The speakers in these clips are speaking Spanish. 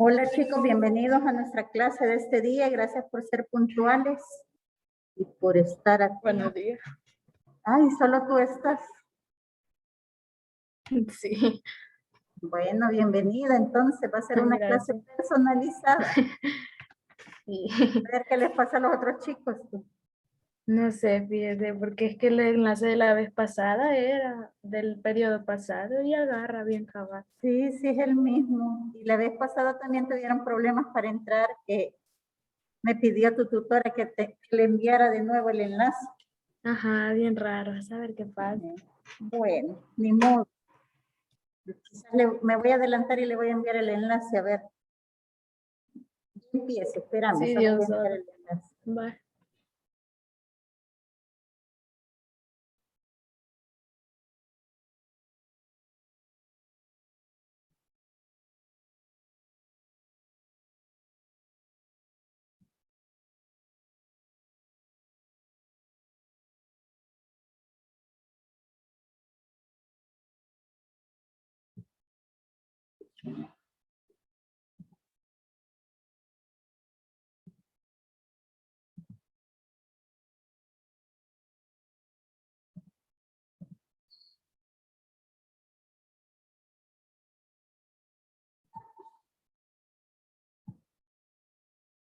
Hola chicos, bienvenidos a nuestra clase de este día. Gracias por ser puntuales y por estar aquí. Buenos días. Ay, solo tú estás. Sí. Bueno, bienvenida. Entonces va a ser una clase personalizada. Sí. A ver qué les pasa a los otros chicos. No sé, fíjese, porque es que el enlace de la vez pasada era del periodo pasado y agarra bien cabal. Sí, sí es el mismo. Y la vez pasada también tuvieron problemas para entrar, que me pidió tu tutora que le enviara de nuevo el enlace. Ajá, bien raro, a saber qué pasa. Bueno, ni modo. Quizás me voy a adelantar y le voy a enviar el enlace, a ver. Empiece, espérame, Sí, solo voy a Dios enviar solo. el enlace. Va.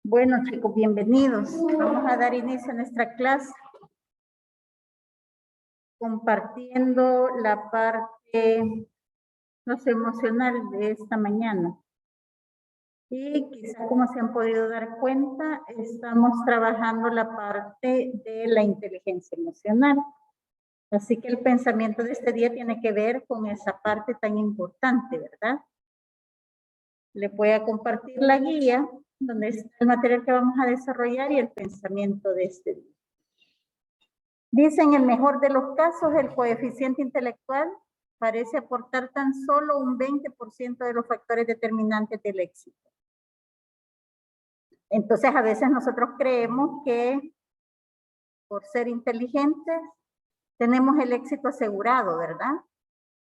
Bueno, chicos, bienvenidos. Vamos a dar inicio a nuestra clase compartiendo la parte emocional de esta mañana. Y quizá como se han podido dar cuenta, estamos trabajando la parte de la inteligencia emocional. Así que el pensamiento de este día tiene que ver con esa parte tan importante, ¿verdad? Les voy a compartir la guía donde está el material que vamos a desarrollar y el pensamiento de este día. Dice, en el mejor de los casos, el coeficiente intelectual parece aportar tan solo un 20% de los factores determinantes del éxito. Entonces, a veces nosotros creemos que por ser inteligentes tenemos el éxito asegurado, ¿verdad?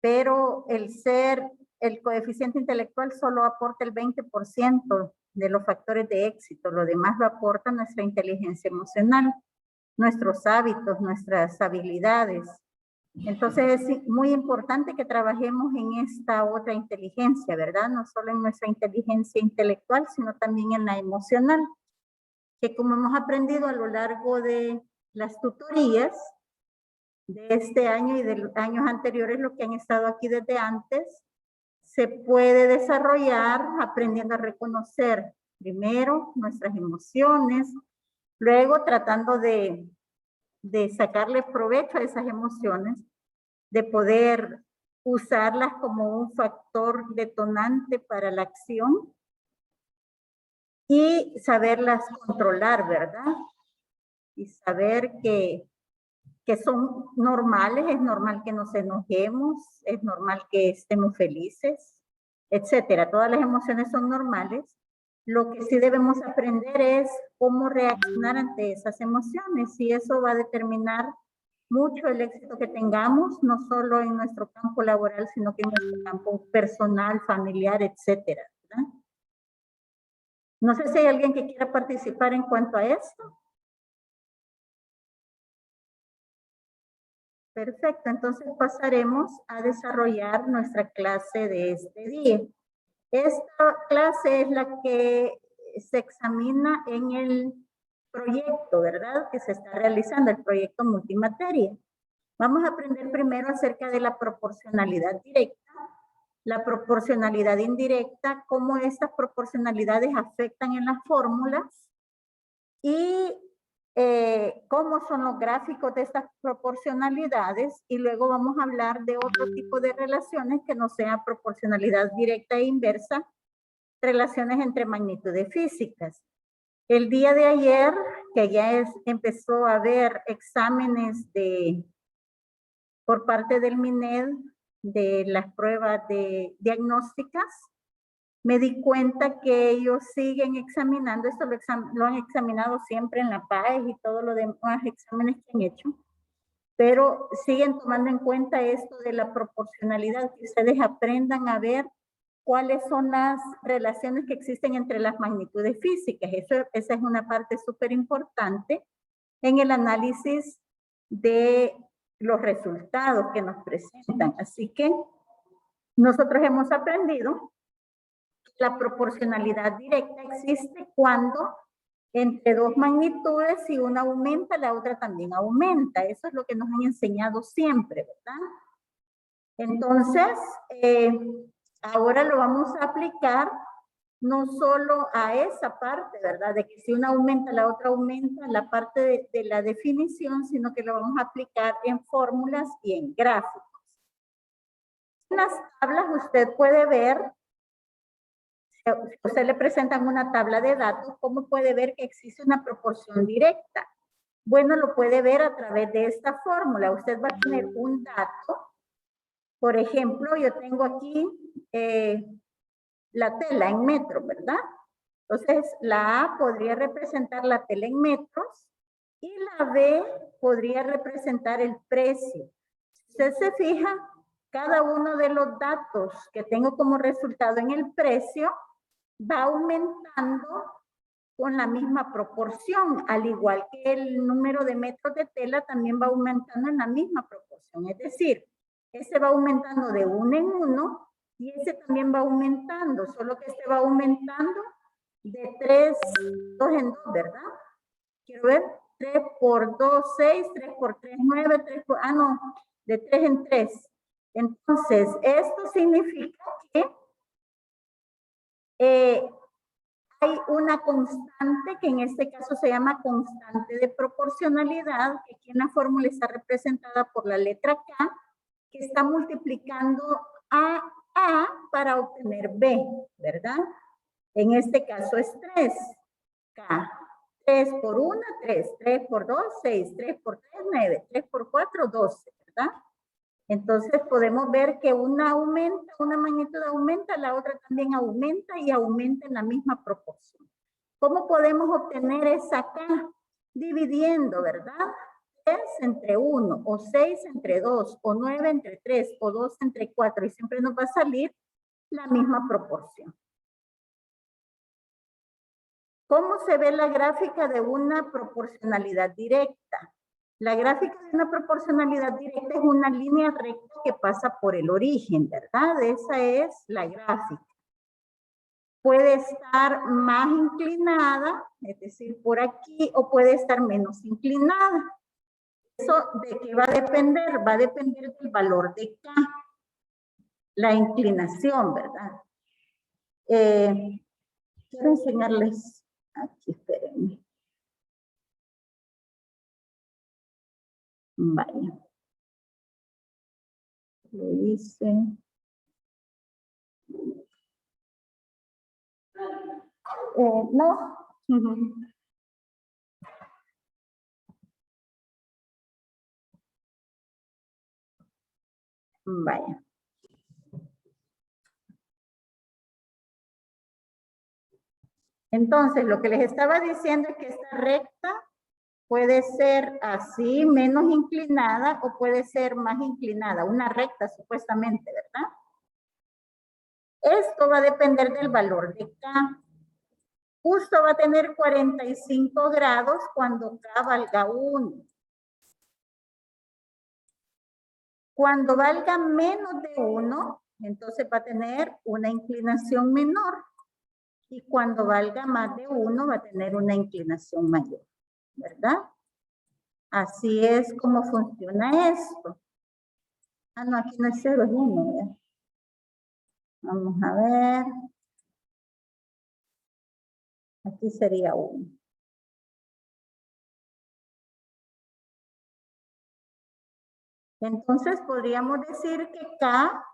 Pero el coeficiente intelectual solo aporta el 20% de los factores de éxito. Lo demás lo aporta nuestra inteligencia emocional, nuestros hábitos, nuestras habilidades. Entonces es muy importante que trabajemos en esta otra inteligencia, ¿verdad? No solo en nuestra inteligencia intelectual, sino también en la emocional, que como hemos aprendido a lo largo de las tutorías de este año y de los años anteriores, lo que han estado aquí desde antes, se puede desarrollar aprendiendo a reconocer primero nuestras emociones, luego tratando de sacarle provecho a esas emociones, de poder usarlas como un factor detonante para la acción y saberlas controlar, ¿verdad? Y saber que son normales, es normal que nos enojemos, es normal que estemos felices, etcétera. Todas las emociones son normales. Lo que sí debemos aprender es cómo reaccionar ante esas emociones y eso va a determinar mucho el éxito que tengamos, no solo en nuestro campo laboral, sino que en nuestro campo personal, familiar, etcétera, ¿verdad? No sé si hay alguien que quiera participar en cuanto a esto. Perfecto, entonces pasaremos a desarrollar nuestra clase de este día. Esta clase es la que se examina en el proyecto, ¿verdad? Que se está realizando, el proyecto multimateria. Vamos a aprender primero acerca de la proporcionalidad directa, la proporcionalidad indirecta, cómo estas proporcionalidades afectan en las fórmulas y cómo son los gráficos de estas proporcionalidades y luego vamos a hablar de otro tipo de relaciones que no sea proporcionalidad directa e inversa, relaciones entre magnitudes físicas. El día de ayer, que ya empezó a haber exámenes por parte del MINED de las pruebas de diagnósticas, me di cuenta que ellos siguen examinando, esto lo han examinado siempre en la PAES y todos los demás exámenes que han hecho, pero siguen tomando en cuenta esto de la proporcionalidad, que ustedes aprendan a ver cuáles son las relaciones que existen entre las magnitudes físicas. Esa es una parte súper importante en el análisis de los resultados que nos presentan. Así que nosotros hemos aprendido que la proporcionalidad directa existe cuando entre dos magnitudes, si una aumenta, la otra también aumenta. Eso es lo que nos han enseñado siempre, ¿verdad? Entonces, ahora lo vamos a aplicar no solo a esa parte, ¿verdad? De que si una aumenta, la otra aumenta, la parte de la definición, sino que lo vamos a aplicar en fórmulas y en gráficos. En las tablas usted puede ver, si a usted le presentan una tabla de datos, ¿cómo puede ver que existe una proporción directa? Bueno, lo puede ver a través de esta fórmula. Usted va a tener un dato. Por ejemplo, yo tengo aquí la tela en metros, ¿verdad? Entonces, la A podría representar la tela en metros y la B podría representar el precio. Si usted se fija, cada uno de los datos que tengo como resultado en el precio va aumentando con la misma proporción, al igual que el número de metros de tela también va aumentando en la misma proporción. Es decir, ese va aumentando de uno en uno y ese también va aumentando, solo que este va aumentando de 3, 2 en 2, ¿verdad? Quiero ver, 3 por 2, 6, 3 por 3, 9, 3 por, no, de 3 en 3. Entonces, esto significa que hay una constante que en este caso se llama constante de proporcionalidad, que aquí en la fórmula está representada por la letra K, que está multiplicando a A para obtener B, ¿verdad? En este caso es 3. K. 3 por 1, 3. 3 por 2, 6. 3 por 3, 9. 3 por 4, 12, ¿verdad? Entonces podemos ver que una aumenta, una magnitud aumenta, la otra también aumenta y aumenta en la misma proporción. ¿Cómo podemos obtener esa K? Dividiendo, ¿verdad? 3 entre 1, o 6 entre 2, o 9 entre 3, o 2 entre 4, y siempre nos va a salir la misma proporción. ¿Cómo se ve la gráfica de una proporcionalidad directa? La gráfica de una proporcionalidad directa es una línea recta que pasa por el origen, ¿verdad? Esa es la gráfica. Puede estar más inclinada, es decir, por aquí, o puede estar menos inclinada. ¿Eso de qué va a depender? Va a depender del valor de K, la inclinación, ¿verdad? Quiero enseñarles, aquí espérenme. Vaya. Lo hice. No. Vaya. Entonces, lo que les estaba diciendo es que esta recta puede ser así, menos inclinada, o puede ser más inclinada, una recta supuestamente, ¿verdad? Esto va a depender del valor de K. Justo va a tener 45 grados cuando K valga 1. Cuando valga menos de 1, entonces va a tener una inclinación menor. Y cuando valga más de 1, va a tener una inclinación mayor, ¿verdad? Así es como funciona esto. Ah, no, aquí no es 0, es 1, ¿verdad? Vamos a ver. Aquí sería 1. Entonces podríamos decir que K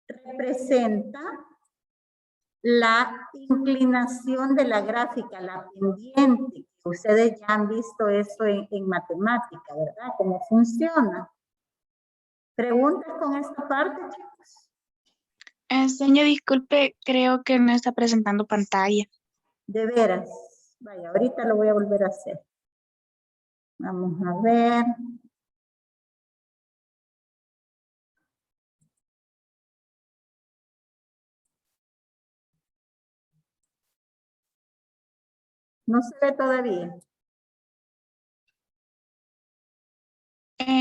representa la inclinación de la gráfica, la pendiente. Ustedes ya han visto eso en matemática, ¿verdad? ¿Cómo funciona? ¿Preguntas con esta parte, chicos? Señor, disculpe, creo que no está presentando pantalla. De veras. Vaya, ahorita lo voy a volver a hacer. Vamos a ver. No se ve todavía.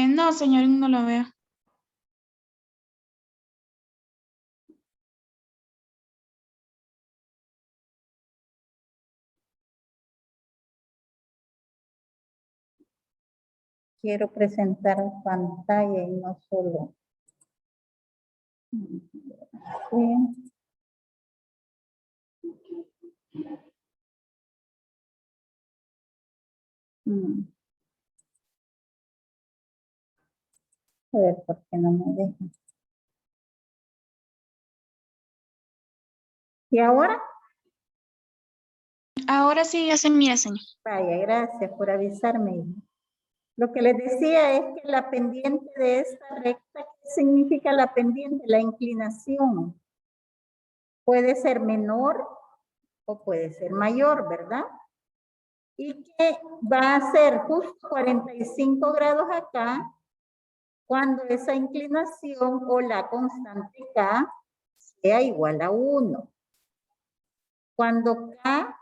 No, señor, no lo veo. Quiero presentar pantalla y no solo. Bien. A ver, ¿por qué no me deja? ¿Y ahora? Ahora sí ya se mira, señor. Vaya, gracias por avisarme. Lo que les decía es que la pendiente de esta recta, ¿qué significa la pendiente? La inclinación. Puede ser menor o puede ser mayor, ¿verdad? Y que va a ser justo 45 grados acá cuando esa inclinación o la constante K sea igual a 1. Cuando K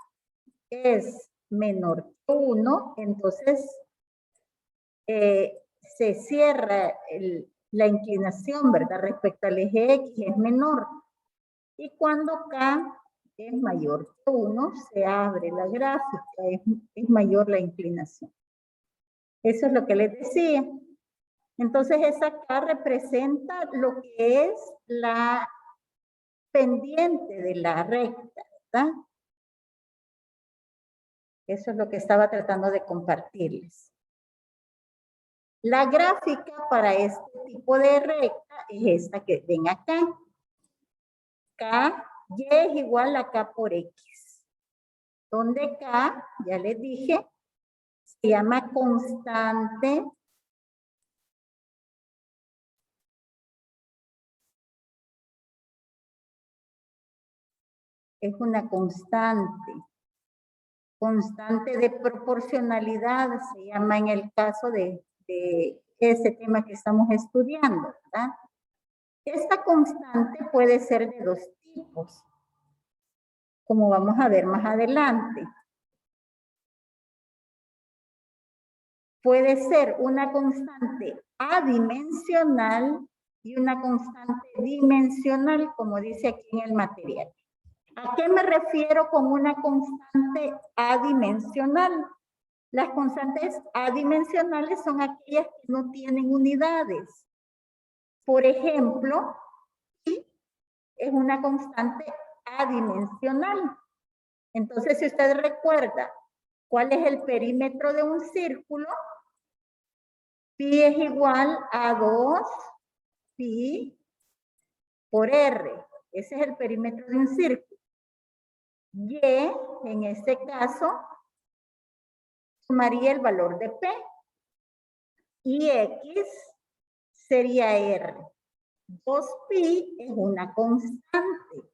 es menor que 1, entonces se cierra la inclinación, ¿verdad? Respecto al eje X es menor. Y cuando K es mayor que 1, se abre la gráfica, es mayor la inclinación. Eso es lo que les decía. Entonces esa K representa lo que es la pendiente de la recta, ¿verdad? Eso es lo que estaba tratando de compartirles. La gráfica para este tipo de recta es esta que ven acá. K, Y es igual a K por X. Donde K, ya les dije, se llama constante es una constante de proporcionalidad, se llama en el caso de ese tema que estamos estudiando, ¿verdad? Esta constante puede ser de dos tipos, como vamos a ver más adelante. Puede ser una constante adimensional y una constante dimensional, como dice aquí en el material. ¿A qué me refiero con una constante adimensional? Las constantes adimensionales son aquellas que no tienen unidades. Por ejemplo, pi es una constante adimensional. Entonces, si usted recuerda cuál es el perímetro de un círculo, pi es igual a 2 pi por r. Ese es el perímetro de un círculo. Y, en este caso, sumaría el valor de P. Y X sería R. 2pi es una constante,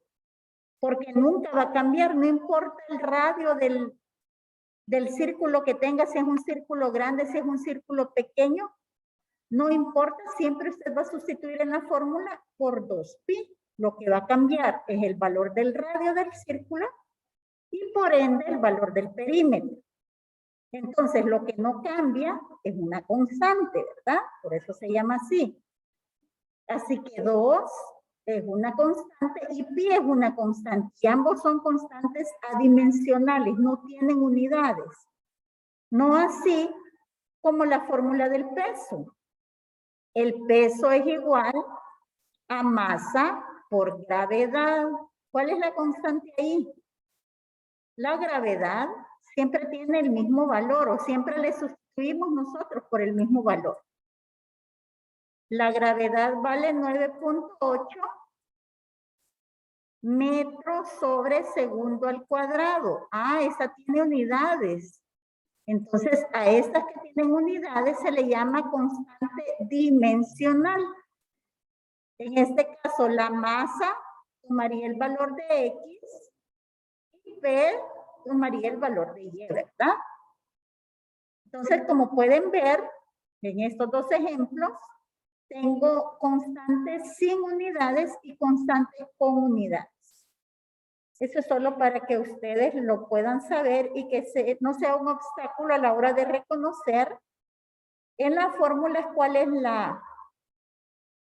porque nunca va a cambiar, no importa el radio del círculo que tenga, si es un círculo grande, si es un círculo pequeño, no importa, siempre usted va a sustituir en la fórmula por 2pi. Lo que va a cambiar es el valor del radio del círculo y por ende el valor del perímetro. Entonces, lo que no cambia es una constante, ¿verdad? Por eso se llama así. Así que 2 es una constante y pi es una constante. Y ambos son constantes adimensionales, no tienen unidades. No así como la fórmula del peso. El peso es igual a masa por gravedad. ¿Cuál es la constante ahí? La gravedad siempre tiene el mismo valor o siempre le sustituimos nosotros por el mismo valor. La gravedad vale 9.8 metros sobre segundo al cuadrado. Ah, esa tiene unidades. Entonces, a estas que tienen unidades se le llama constante dimensional. En este caso, la masa tomaría el valor de X y P tomaría el valor de Y, ¿verdad? Entonces, como pueden ver, en estos dos ejemplos, tengo constantes sin unidades y constantes con unidades. Eso es solo para que ustedes lo puedan saber y que no sea un obstáculo a la hora de reconocer en las fórmulas cuál es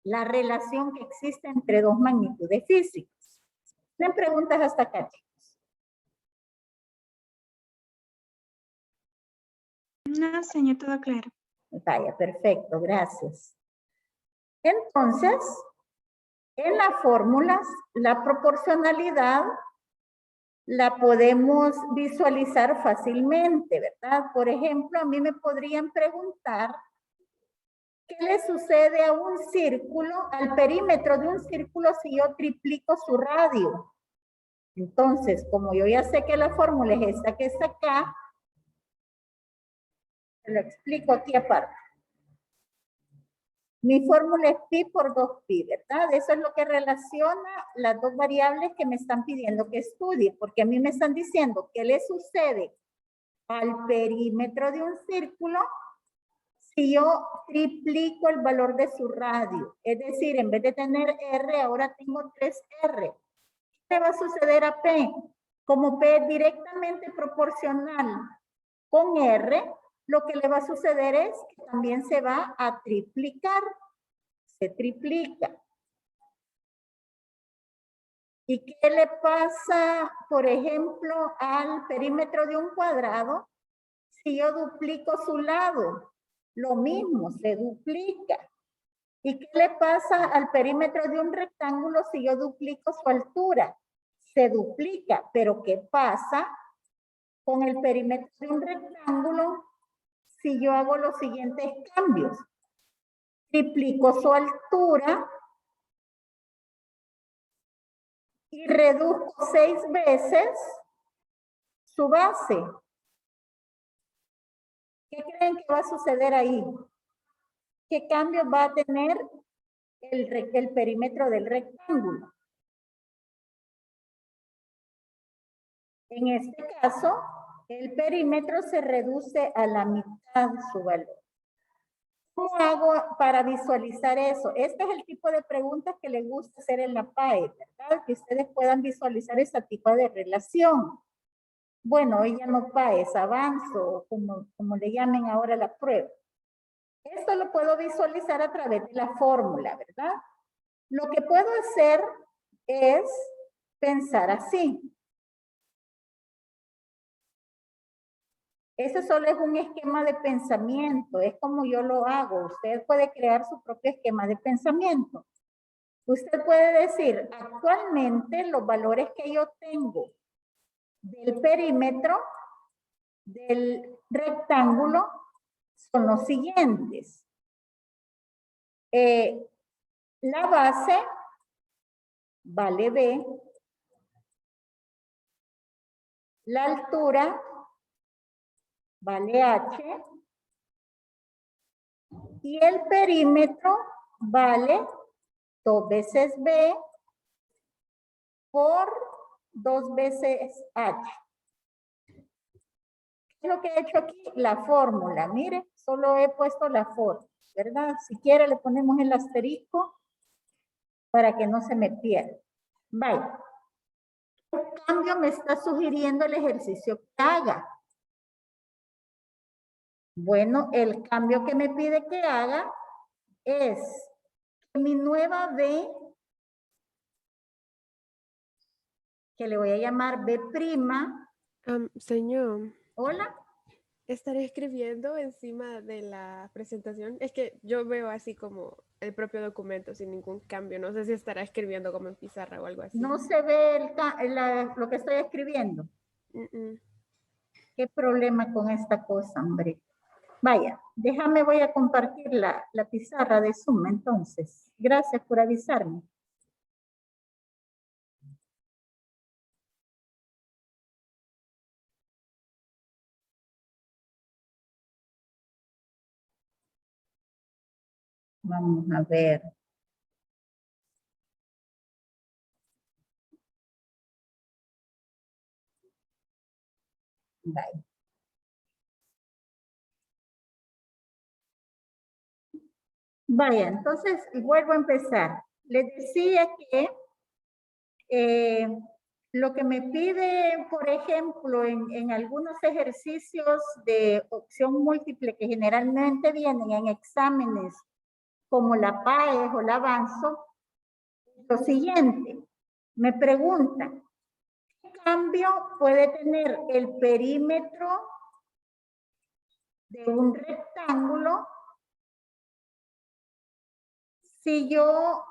la relación que existe entre dos magnitudes físicas. ¿Tienen preguntas hasta acá, chicos? No, señor, todo claro. Vaya, perfecto, gracias. Entonces, en las fórmulas, la proporcionalidad la podemos visualizar fácilmente, ¿verdad? Por ejemplo, a mí me podrían preguntar ¿qué le sucede a un círculo, al perímetro de un círculo si yo triplico su radio? Entonces, como yo ya sé que la fórmula es esta que está acá, te lo explico aquí aparte. Mi fórmula es pi por 2pi, ¿verdad? Eso es lo que relaciona las dos variables que me están pidiendo que estudie, porque a mí me están diciendo qué le sucede al perímetro de un círculo si yo triplico el valor de su radio. Es decir, en vez de tener R, ahora tengo 3R. ¿Qué va a suceder a P? Como P es directamente proporcional con R, lo que le va a suceder es que también se va a triplicar. Se triplica. ¿Y qué le pasa, por ejemplo, al perímetro de un cuadrado? Si yo duplico su lado, lo mismo, se duplica. ¿Y qué le pasa al perímetro de un rectángulo si yo duplico su altura? Se duplica, pero ¿qué pasa con el perímetro de un rectángulo si yo hago los siguientes cambios? Triplico su altura y reduzco 6 veces su base. ¿Qué creen que va a suceder ahí? ¿Qué cambio va a tener el perímetro del rectángulo? En este caso, el perímetro se reduce a la mitad de su valor. ¿Cómo hago para visualizar eso? Este es el tipo de preguntas que les gusta hacer en la PAE, ¿verdad? Que ustedes puedan visualizar ese tipo de relación. Bueno, ella no PAE, es avanzo, como le llamen ahora la prueba. Esto lo puedo visualizar a través de la fórmula, ¿verdad? Lo que puedo hacer es pensar así. Ese solo es un esquema de pensamiento, es como yo lo hago. Usted puede crear su propio esquema de pensamiento. Usted puede decir, actualmente los valores que yo tengo del perímetro del rectángulo son los siguientes. La base vale B, la altura vale H y el perímetro vale 2 veces B por 2 veces H. ¿Qué es lo que he hecho aquí? La fórmula. Mire, solo he puesto la fórmula, ¿verdad? Si quiere le ponemos el asterisco para que no se me pierda. Vaya. ¿Qué cambio me está sugiriendo el ejercicio que haga? Bueno, el cambio que me pide que haga es que mi nueva B, que le voy a llamar B'. Señor, Hola. estaré escribiendo encima de la presentación. Es que yo veo así como el propio documento sin ningún cambio. No sé si estará escribiendo como en pizarra o algo así. No se ve lo que estoy escribiendo. ¿Qué problema con esta cosa, hombre? Vaya, voy a compartir la pizarra de Zoom entonces. Gracias por avisarme. Vamos a ver. Vaya. Vaya, entonces vuelvo a empezar. Les decía que Lo que me pide, por ejemplo, en algunos ejercicios de opción múltiple que generalmente vienen en exámenes como la PAES o la Avanzo, lo siguiente, me preguntan, ¿qué cambio puede tener el perímetro de un rectángulo si yo,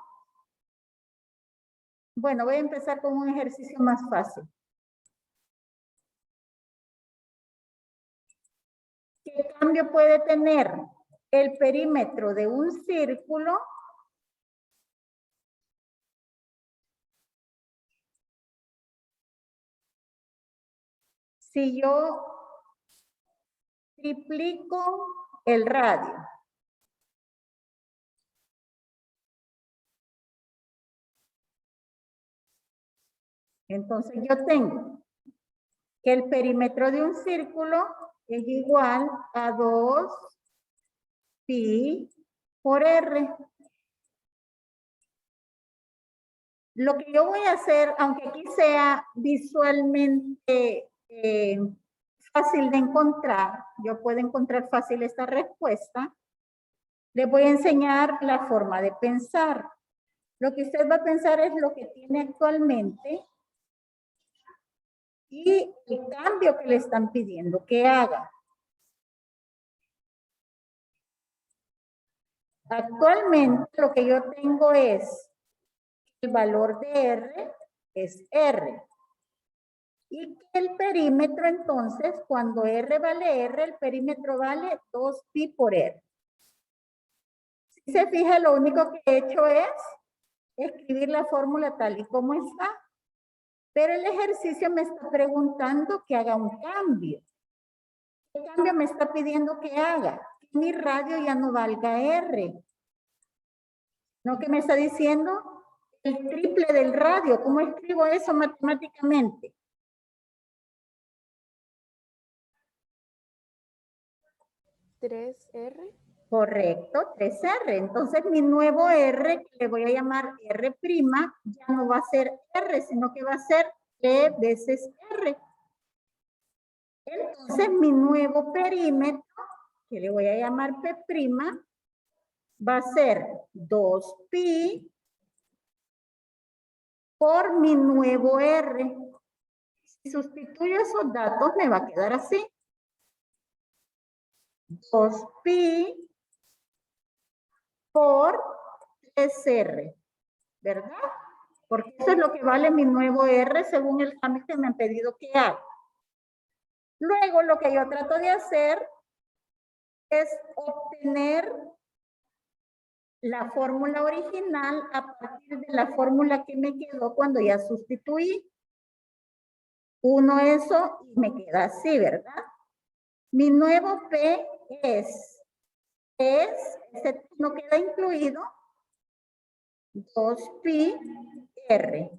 bueno, voy a empezar con un ejercicio más fácil. ¿Qué cambio puede tener el perímetro de un círculo si yo triplico el radio? Entonces yo tengo que el perímetro de un círculo es igual a 2 pi por r. Lo que yo voy a hacer, aunque aquí sea visualmente fácil de encontrar, yo puedo encontrar fácil esta respuesta, les voy a enseñar la forma de pensar. Lo que usted va a pensar es lo que tiene actualmente y el cambio que le están pidiendo que haga. Actualmente lo que yo tengo es el valor de R es R. Y el perímetro entonces, cuando R vale R, el perímetro vale 2 pi por R. Si se fija, lo único que he hecho es escribir la fórmula tal y como está. Pero el ejercicio me está preguntando que haga un cambio. ¿Qué cambio me está pidiendo que haga? Que mi radio ya no valga R. ¿No que me está diciendo? El triple del radio. ¿Cómo escribo eso matemáticamente? ¿3R? Correcto, 3R. Entonces mi nuevo R, que le voy a llamar R', ya no va a ser R, sino que va a ser E veces R. Entonces mi nuevo perímetro, que le voy a llamar P', va a ser 2 pi por mi nuevo R. Si sustituyo esos datos, me va a quedar así. 2 pi por 3R, ¿verdad? Porque eso es lo que vale mi nuevo R según el cambio que me han pedido que haga. Luego lo que yo trato de hacer es obtener la fórmula original a partir de la fórmula que me quedó cuando ya sustituí. Uno eso y me queda así, ¿verdad? Mi nuevo P este no queda incluido, 2 pi R.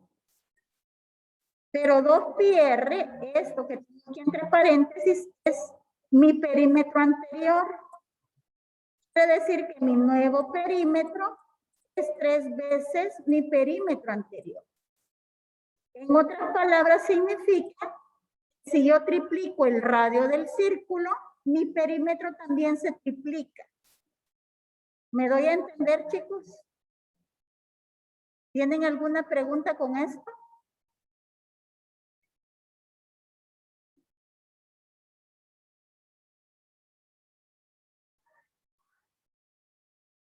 Pero 2 pi R, esto que tengo aquí entre paréntesis, es mi perímetro anterior. Quiere decir que mi nuevo perímetro es 3 veces mi perímetro anterior. En otras palabras, significa que si yo triplico el radio del círculo, mi perímetro también se triplica. ¿Me doy a entender, chicos? ¿Tienen alguna pregunta con esto?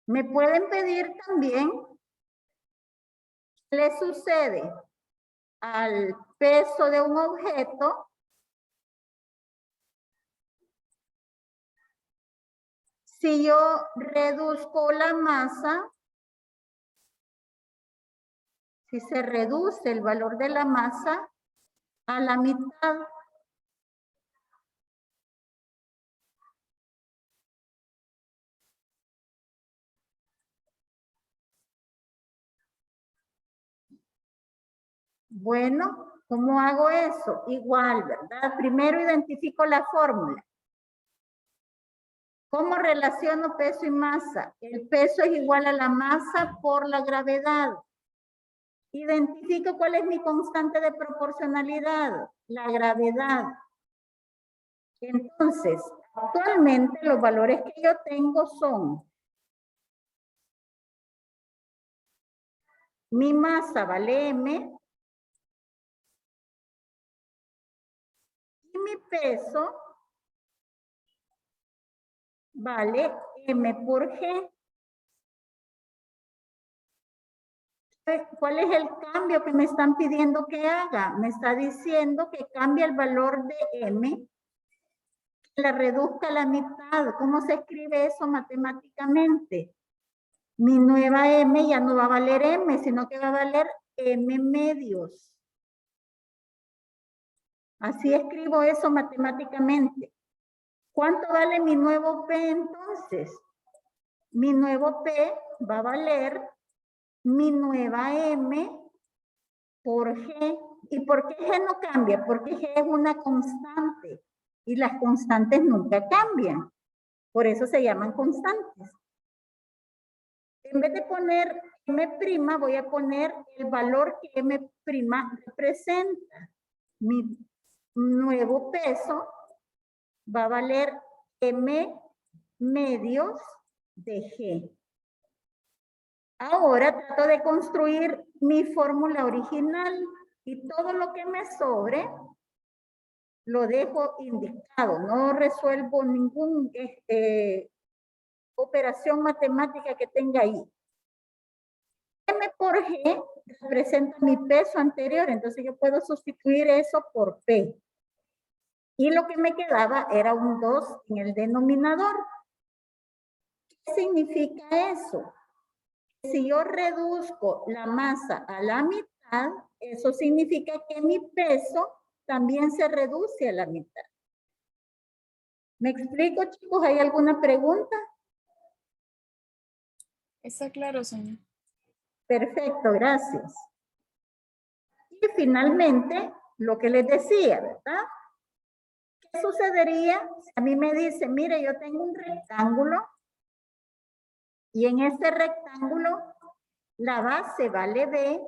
Me pueden pedir también qué le sucede al peso de un objeto si yo reduzco la masa, si se reduce el valor de la masa a la mitad. Bueno, ¿cómo hago eso? Igual, ¿verdad? Primero identifico la fórmula. ¿Cómo relaciono peso y masa? El peso es igual a la masa por la gravedad. Identifico cuál es mi constante de proporcionalidad, la gravedad. Entonces, actualmente los valores que yo tengo son: mi masa vale M y mi peso vale M por G. ¿Cuál es el cambio que me están pidiendo que haga? Me está diciendo que cambie el valor de M, que la reduzca a la mitad. ¿Cómo se escribe eso matemáticamente? Mi nueva M ya no va a valer M, sino que va a valer M medios. Así escribo eso matemáticamente. ¿Cuánto vale mi nuevo P entonces? Mi nuevo P va a valer mi nueva M por G. ¿Y por qué G no cambia? Porque G es una constante y las constantes nunca cambian. Por eso se llaman constantes. En vez de poner M', voy a poner el valor que M' representa. Mi nuevo peso va a valer M medios de G. Ahora trato de construir mi fórmula original y todo lo que me sobre lo dejo indicado. No resuelvo ninguna operación matemática que tenga ahí. M por G representa mi peso anterior, entonces yo puedo sustituir eso por P. Y lo que me quedaba era un 2 en el denominador. ¿Qué significa eso? Si yo reduzco la masa a la mitad, eso significa que mi peso también se reduce a la mitad. ¿Me explico, chicos? ¿Hay alguna pregunta? Está claro, señor. Perfecto, gracias. Y finalmente, lo que les decía, ¿verdad? ¿Qué sucedería si a mí me dice, mire, yo tengo un rectángulo y en este rectángulo la base vale B,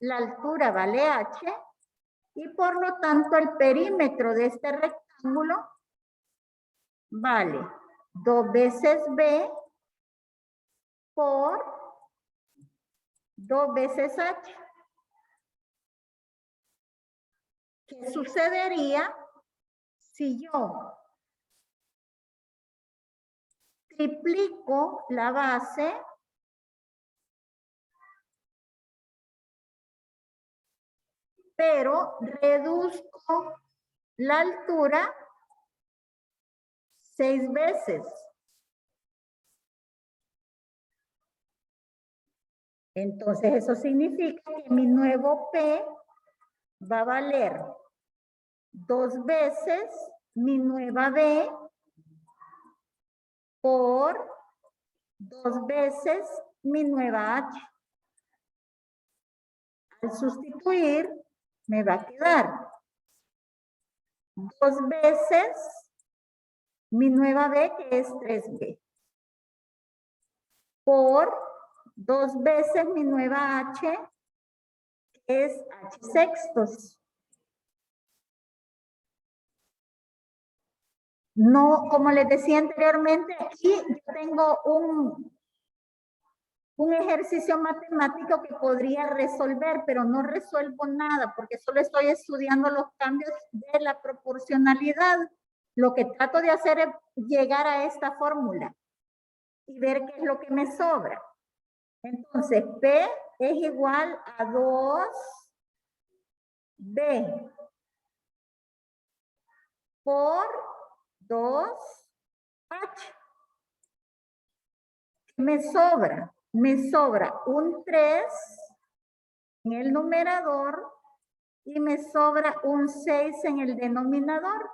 la altura vale H y por lo tanto el perímetro de este rectángulo vale 2 veces B por 2 veces H. ¿Qué sucedería si yo triplico la base pero reduzco la altura 6 veces? Entonces eso significa que mi nuevo P va a valer 2 veces mi nueva B por 2 veces mi nueva H. Al sustituir, me va a quedar 2 veces mi nueva B, que es 3B, por 2 veces mi nueva H, que es H sextos. No, como les decía anteriormente, aquí yo tengo un ejercicio matemático que podría resolver, pero no resuelvo nada porque solo estoy estudiando los cambios de la proporcionalidad. Lo que trato de hacer es llegar a esta fórmula y ver qué es lo que me sobra. Entonces, P es igual a 2B por 2H. Me sobra un 3 en el numerador y me sobra un 6 en el denominador.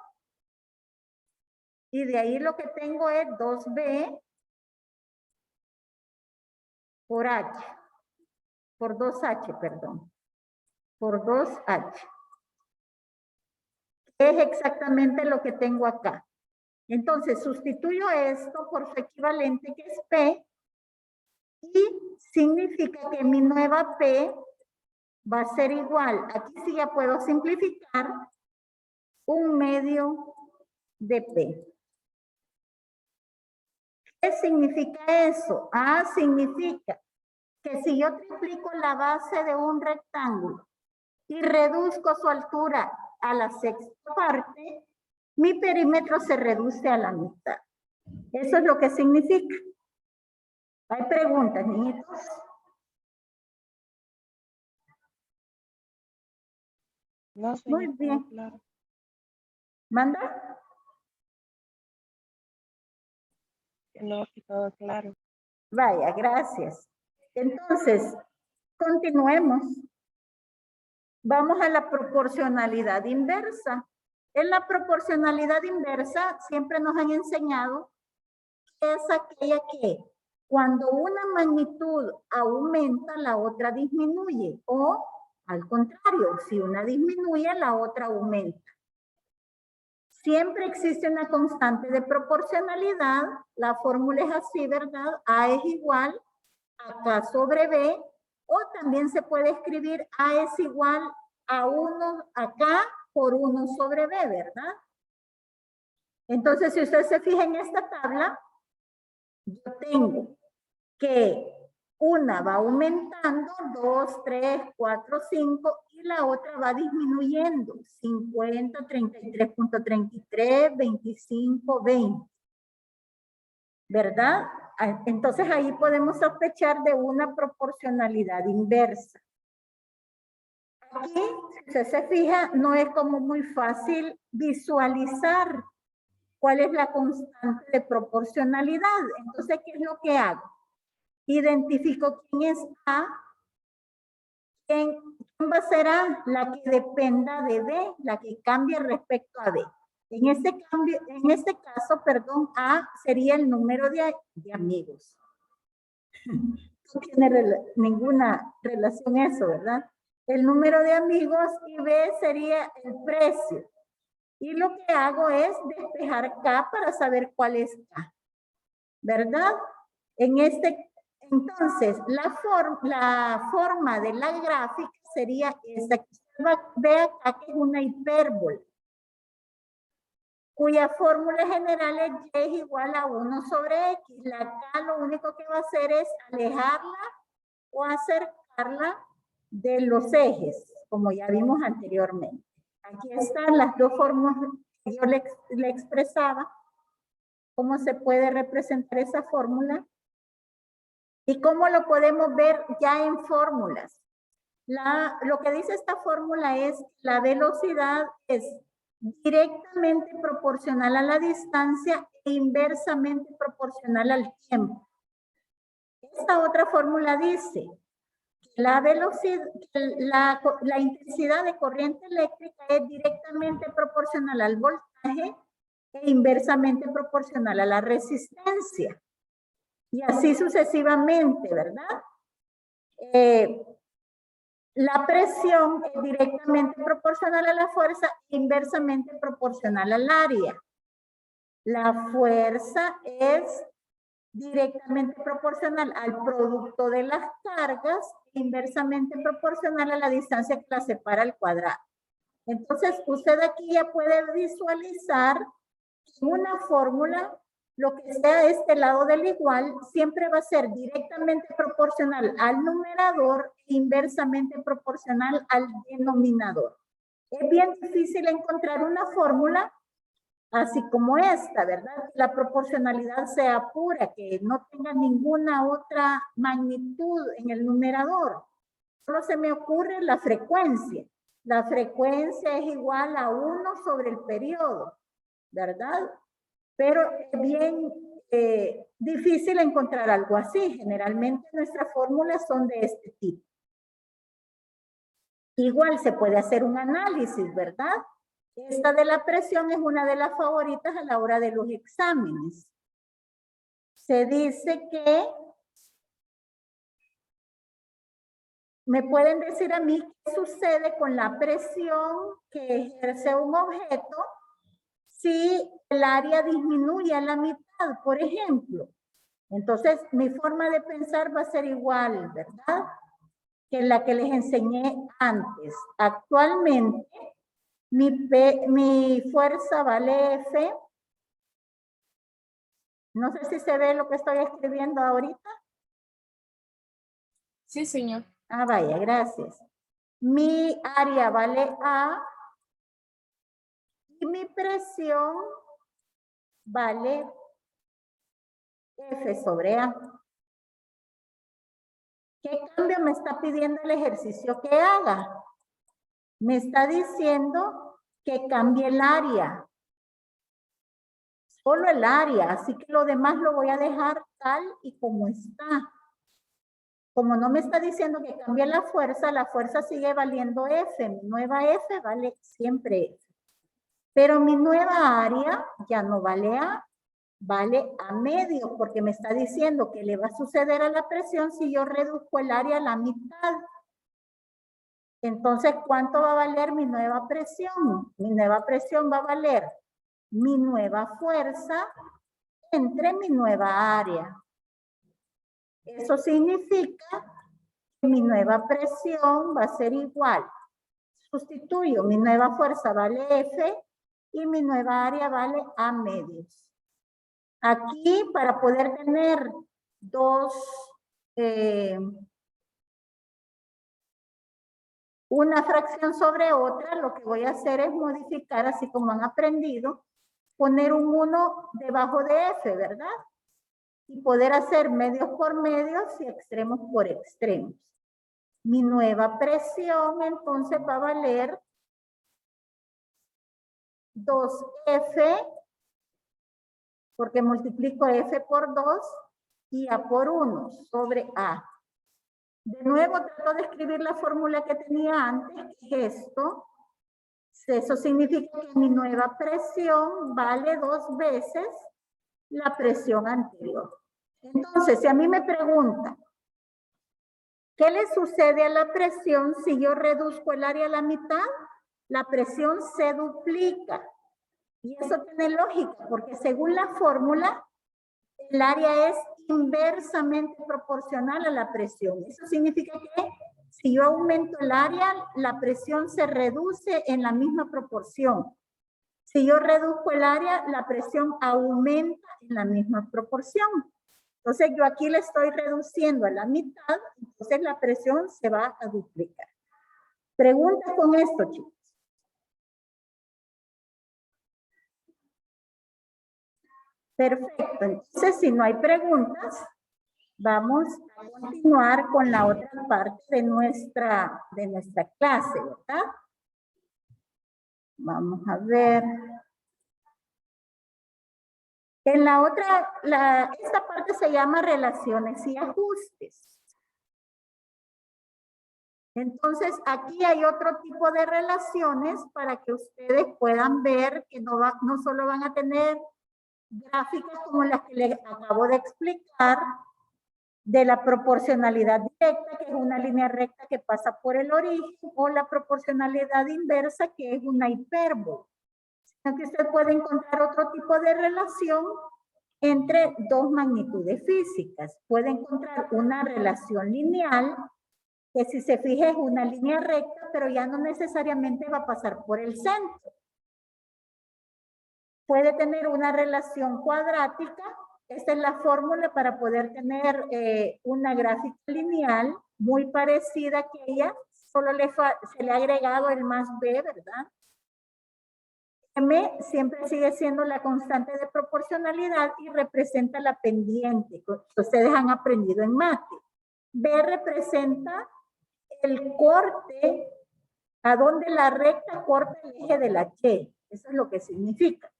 Y de ahí lo que tengo es 2B por H, por 2H, perdón, por 2H. Es exactamente lo que tengo acá. Entonces, sustituyo esto por su equivalente, que es P, y significa que mi nueva P va a ser igual, aquí sí ya puedo simplificar, 1/2 de P. ¿Qué significa eso? Significa que si yo triplico la base de un rectángulo y reduzco su altura a la sexta parte, mi perímetro se reduce a la mitad. Eso es lo que significa. ¿Hay preguntas, niñitos? No, Muy señor, bien. claro. ¿Manda? No, que todo claro. Vaya, gracias. Entonces, continuemos. Vamos a la proporcionalidad inversa. En la proporcionalidad inversa siempre nos han enseñado que es aquella que cuando una magnitud aumenta, la otra disminuye. O al contrario, si una disminuye, la otra aumenta. Siempre existe una constante de proporcionalidad. La fórmula es así, ¿verdad? A es igual a K sobre B. O también se puede escribir A es igual a 1 a K por 1 sobre B, ¿verdad? Entonces, si usted se fija en esta tabla, yo tengo que una va aumentando, 2, 3, 4, 5, y la otra va disminuyendo, 50, 33.33, 25, 20. ¿Verdad? Entonces ahí podemos sospechar de una proporcionalidad inversa. Aquí, si usted se fija, no es como muy fácil visualizar cuál es la constante de proporcionalidad. Entonces, ¿qué es lo que hago? Identifico quién es A, quién va a ser A, la que dependa de B, la que cambie respecto a B. En este caso, perdón, A sería el número de amigos. No tiene ninguna relación eso, ¿verdad? El número de amigos y B sería el precio. Y lo que hago es despejar K para saber cuál es K. ¿Verdad? Entonces, la forma de la gráfica sería esta. Ve acá que es una hipérbola, cuya fórmula general es y es igual a 1 sobre x. La K lo único que va a hacer es alejarla o acercarla de los ejes, como ya vimos anteriormente. Aquí están las dos formas que yo le expresaba. ¿Cómo se puede representar esa fórmula? ¿Y cómo lo podemos ver ya en fórmulas? Lo que dice esta fórmula es la velocidad es directamente proporcional a la distancia e inversamente proporcional al tiempo. Esta otra fórmula dice que la intensidad de corriente eléctrica es directamente proporcional al voltaje e inversamente proporcional a la resistencia. Y así sucesivamente, ¿verdad? La presión es directamente proporcional a la fuerza e inversamente proporcional al área. La fuerza es directamente proporcional al producto de las cargas e inversamente proporcional a la distancia que la separa al cuadrado. Entonces, usted aquí ya puede visualizar una fórmula, lo que sea este lado del igual, siempre va a ser directamente proporcional al numerador e inversamente proporcional al denominador. Es bien difícil encontrar una fórmula así como esta, ¿verdad? La proporcionalidad sea pura, que no tenga ninguna otra magnitud en el numerador. Solo se me ocurre la frecuencia. La frecuencia es igual a 1 sobre el periodo, ¿verdad? Pero es bien difícil encontrar algo así. Generalmente nuestras fórmulas son de este tipo. Igual se puede hacer un análisis, ¿verdad? Esta de la presión es una de las favoritas a la hora de los exámenes. Se dice que me pueden decir a mí qué sucede con la presión que ejerce un objeto si el área disminuye a la mitad, por ejemplo. Entonces, mi forma de pensar va a ser igual, ¿verdad? que la que les enseñé antes. Actualmente, mi fuerza vale F. No sé si se ve lo que estoy escribiendo ahorita. Sí, señor. Ah, vaya, gracias. Mi área vale A y mi presión vale F sobre A. ¿Qué cambio me está pidiendo el ejercicio que haga? Me está diciendo que cambie el área. Solo el área, así que lo demás lo voy a dejar tal y como está. Como no me está diciendo que cambie la fuerza sigue valiendo F. Mi nueva F vale siempre F. Pero mi nueva área ya no vale A, vale A medio, porque me está diciendo que le va a suceder a la presión si yo reduzco el área a la mitad. Entonces, ¿cuánto va a valer mi nueva presión? Mi nueva presión va a valer mi nueva fuerza entre mi nueva área. Eso significa que mi nueva presión va a ser igual. Sustituyo, mi nueva fuerza vale F y mi nueva área vale A medios. Aquí, para poder tener una fracción sobre otra, lo que voy a hacer es modificar, así como han aprendido, poner un 1 debajo de F, ¿verdad? Y poder hacer medios por medios y extremos por extremos. Mi nueva presión entonces va a valer 2F, porque multiplico F por 2 y A por 1 sobre A. De nuevo trato de escribir la fórmula que tenía antes, que es esto. Eso significa que mi nueva presión vale 2 veces la presión anterior. Entonces, si a mí me preguntan, ¿qué le sucede a la presión si yo reduzco el área a la mitad? La presión se duplica. Y eso tiene lógica, porque según la fórmula, el área es inversamente proporcional a la presión. Eso significa que si yo aumento el área, la presión se reduce en la misma proporción. Si yo reduzco el área, la presión aumenta en la misma proporción. Entonces yo aquí le estoy reduciendo a la mitad, entonces la presión se va a duplicar. Preguntas con esto, chicos. Perfecto, entonces si no hay preguntas, vamos a continuar con la otra parte de nuestra clase, ¿verdad? Vamos a ver. En la otra, esta parte se llama relaciones y ajustes. Entonces, aquí hay otro tipo de relaciones para que ustedes puedan ver que no solo van a tener gráficas como las que les acabo de explicar, de la proporcionalidad directa, que es una línea recta que pasa por el origen, o la proporcionalidad inversa, que es una hipérbola. Sino que usted puede encontrar otro tipo de relación entre dos magnitudes físicas. Puede encontrar una relación lineal, que si se fija es una línea recta, pero ya no necesariamente va a pasar por el centro. Puede tener una relación cuadrática. Esta es la fórmula para poder tener una gráfica lineal muy parecida a aquella. Solo se le ha agregado el más b, ¿verdad? M siempre sigue siendo la constante de proporcionalidad y representa la pendiente que ustedes han aprendido en mate. B representa el corte, a donde la recta corta el eje de la Y. Eso es lo que significa.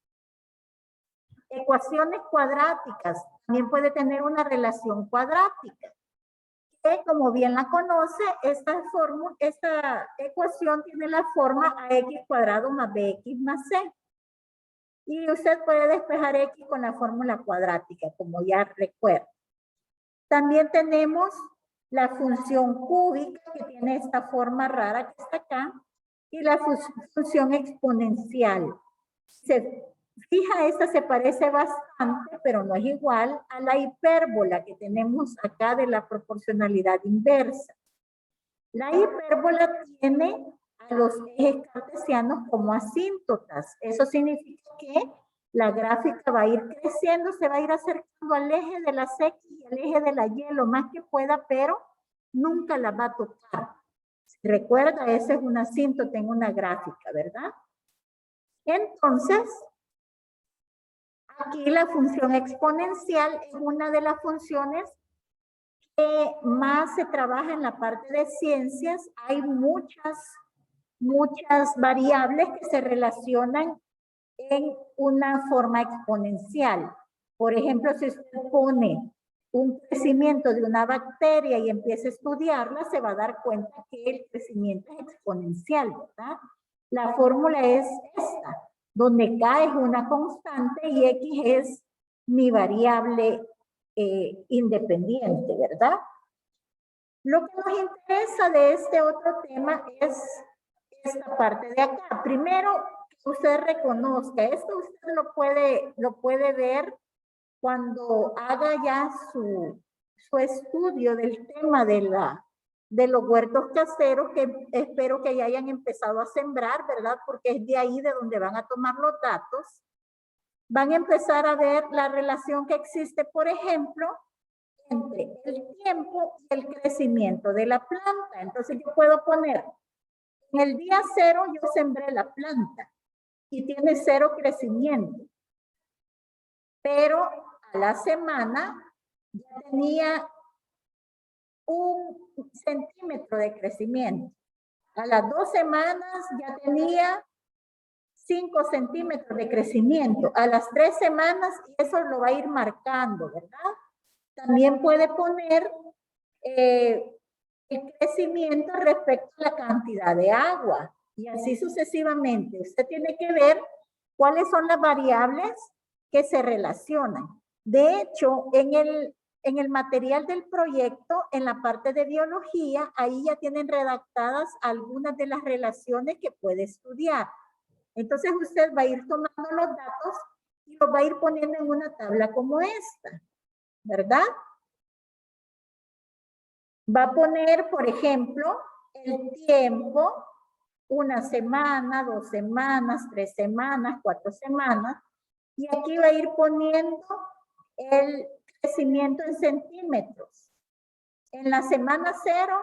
Ecuaciones cuadráticas. También puede tener una relación cuadrática. Que, como bien la conoce, esta ecuación tiene la forma ax cuadrado más bx más c. Y usted puede despejar x con la fórmula cuadrática, como ya recuerda. También tenemos la función cúbica, que tiene esta forma rara que está acá, y la función exponencial. Fija, esta se parece bastante, pero no es igual a la hipérbola que tenemos acá de la proporcionalidad inversa. La hipérbola tiene a los ejes cartesianos como asíntotas. Eso significa que la gráfica va a ir creciendo, se va a ir acercando al eje de las X y al eje de la Y lo más que pueda, pero nunca la va a tocar. Si recuerda, ese es un asíntota en una gráfica, ¿verdad? Entonces, aquí la función exponencial es una de las funciones que más se trabaja en la parte de ciencias. Hay muchas variables que se relacionan en una forma exponencial. Por ejemplo, si usted pone un crecimiento de una bacteria y empieza a estudiarla, se va a dar cuenta que el crecimiento es exponencial, ¿verdad? La fórmula es esta, donde K es una constante y X es mi variable independiente, ¿verdad? Lo que nos interesa de este otro tema es esta parte de acá. Primero, que usted reconozca, esto usted lo puede ver cuando haga ya su estudio del tema de los huertos caseros, que espero que ya hayan empezado a sembrar, ¿verdad? Porque es de ahí de donde van a tomar los datos. Van a empezar a ver la relación que existe, por ejemplo, entre el tiempo y el crecimiento de la planta. Entonces yo puedo poner, en el día 0 yo sembré la planta y tiene 0 crecimiento. Pero a la semana ya tenía 1 centímetro de crecimiento. A las 2 semanas ya tenía 5 centímetros de crecimiento. A las 3 semanas, y eso lo va a ir marcando, ¿verdad? También puede poner el crecimiento respecto a la cantidad de agua y así sucesivamente. Usted tiene que ver cuáles son las variables que se relacionan. De hecho, en el material del proyecto, en la parte de biología, ahí ya tienen redactadas algunas de las relaciones que puede estudiar. Entonces usted va a ir tomando los datos y los va a ir poniendo en una tabla como esta, ¿verdad? Va a poner, por ejemplo, el tiempo, 1 semana, 2 semanas, 3 semanas, 4 semanas, y aquí va a ir poniendo el crecimiento en centímetros. En la semana 0,